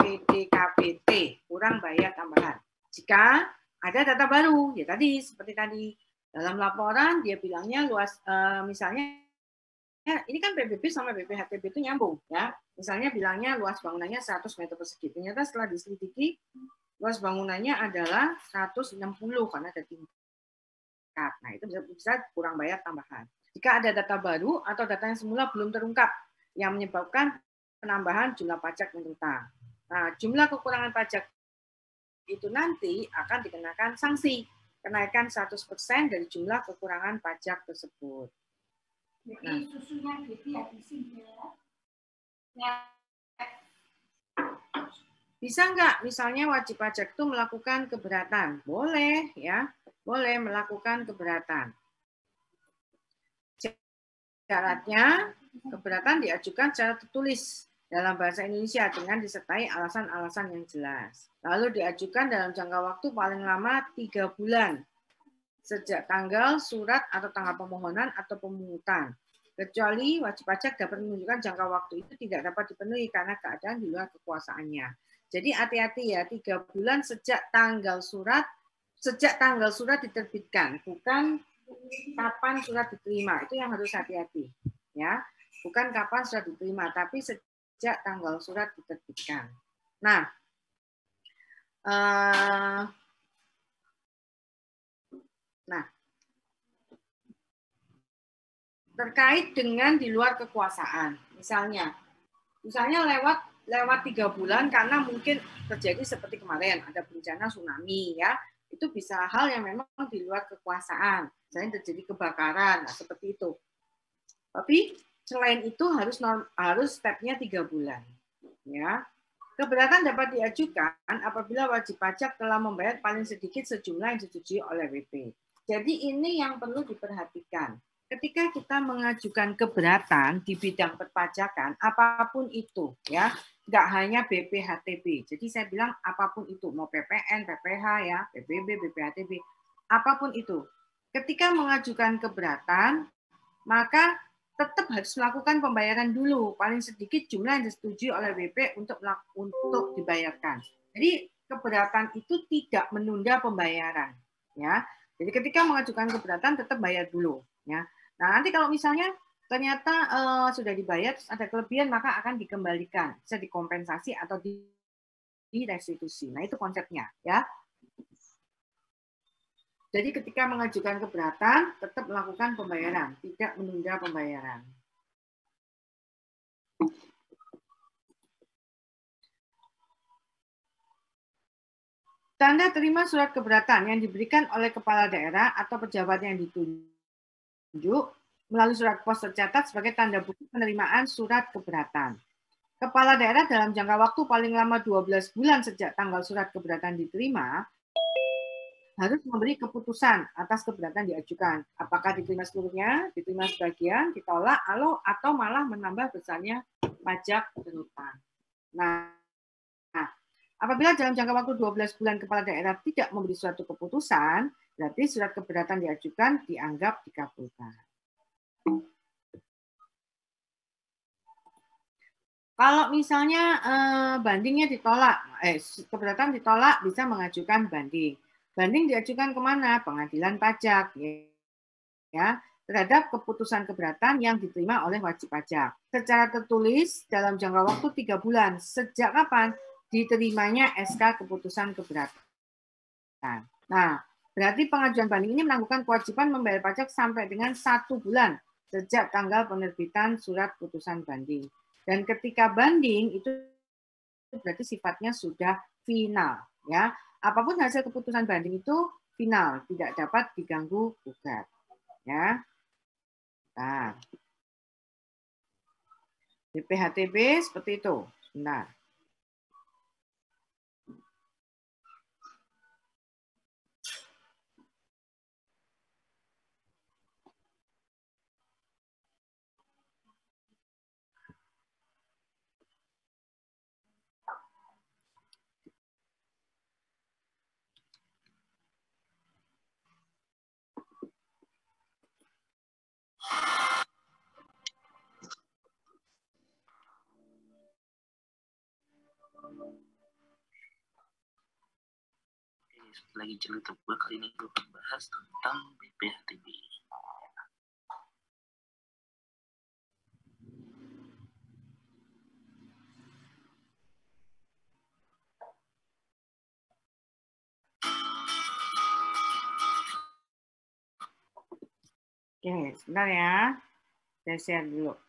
PDKPT, kurang bayar tambahan. Jika ada data baru, ya tadi seperti tadi dalam laporan dia bilangnya luas, misalnya ini kan PBB sama BPHTB itu nyambung ya. Misalnya bilangnya luas bangunannya 100 meter persegi. Ternyata setelah diselidiki luas bangunannya adalah 160 karena ada tingkat. Nah, itu bisa kurang bayar tambahan. Jika ada data baru atau data yang semula belum terungkap yang menyebabkan penambahan jumlah pajak yang berutang. Nah, jumlah kekurangan pajak itu nanti akan dikenakan sanksi kenaikan 100% dari jumlah kekurangan pajak tersebut. Jadi susunya gitu habisin ya. Bisa nggak misalnya wajib pajak itu melakukan keberatan? Boleh ya, boleh melakukan keberatan. Syaratnya keberatan diajukan secara tertulis dalam bahasa Indonesia dengan disertai alasan-alasan yang jelas. Lalu diajukan dalam jangka waktu paling lama 3 bulan sejak tanggal surat atau tanggal pemohonan atau pemungutan. Kecuali wajib pajak dapat menunjukkan jangka waktu itu tidak dapat dipenuhi karena keadaan di luar kekuasaannya. Jadi hati-hati ya, 3 bulan sejak tanggal surat diterbitkan, bukan kapan surat diterima. Itu yang harus hati-hati ya. Bukan kapan surat diterima, tapi sejak tanggal surat diterbitkan. Nah, terkait dengan di luar kekuasaan, misalnya lewat 3 bulan karena mungkin terjadi seperti kemarin ada bencana tsunami ya, itu bisa hal yang memang di luar kekuasaan, misalnya terjadi kebakaran, nah, seperti itu. Tapi selain itu harus stepnya 3 bulan ya. Keberatan dapat diajukan apabila wajib pajak telah membayar paling sedikit sejumlah yang disetujui oleh WP. Jadi ini yang perlu diperhatikan. Ketika kita mengajukan keberatan di bidang perpajakan, apapun itu, ya, nggak hanya BPHTB. Jadi saya bilang apapun itu, mau PPN, PPH, ya, PBB, BPHTB, apapun itu. Ketika mengajukan keberatan, maka tetap harus melakukan pembayaran dulu, paling sedikit jumlah yang disetujui oleh WP untuk dibayarkan. Jadi keberatan itu tidak menunda pembayaran, ya. Jadi ketika mengajukan keberatan tetap bayar dulu, ya. Nah, nanti kalau misalnya ternyata sudah dibayar terus ada kelebihan maka akan dikembalikan, bisa dikompensasi atau direstitusi. Nah, itu konsepnya, ya. Jadi ketika mengajukan keberatan tetap melakukan pembayaran, tidak menunda pembayaran. Tanda terima surat keberatan yang diberikan oleh kepala daerah atau pejabat yang ditunjuk melalui surat pos tercatat sebagai tanda bukti penerimaan surat keberatan. Kepala daerah dalam jangka waktu paling lama 12 bulan sejak tanggal surat keberatan diterima harus memberi keputusan atas keberatan diajukan. Apakah diterima seluruhnya, diterima sebagian, ditolak, atau malah menambah besarnya pajak berhutang. Nah, apabila dalam jangka waktu 12 bulan kepala daerah tidak memberi suatu keputusan, berarti surat keberatan diajukan dianggap dikabulkan. Kalau misalnya bandingnya ditolak, keberatan ditolak bisa mengajukan banding. Banding diajukan kemana? Pengadilan pajak, ya, terhadap keputusan keberatan yang diterima oleh wajib pajak. Secara tertulis dalam jangka waktu 3 bulan. Sejak kapan diterimanya SK keputusan keberatan? Nah, berarti pengajuan banding ini menangguhkan kewajiban membayar pajak sampai dengan 1 bulan sejak tanggal penerbitan surat putusan banding. Dan ketika banding itu berarti sifatnya sudah final, ya. Apapun hasil keputusan banding itu final, tidak dapat diganggu gugat, ya. Nah, BPHTB seperti itu. Sebentar. lagi jeli tebal. Kali ini gue akan bahas tentang BPHTB. Oke, sebentar ya. Saya share dulu.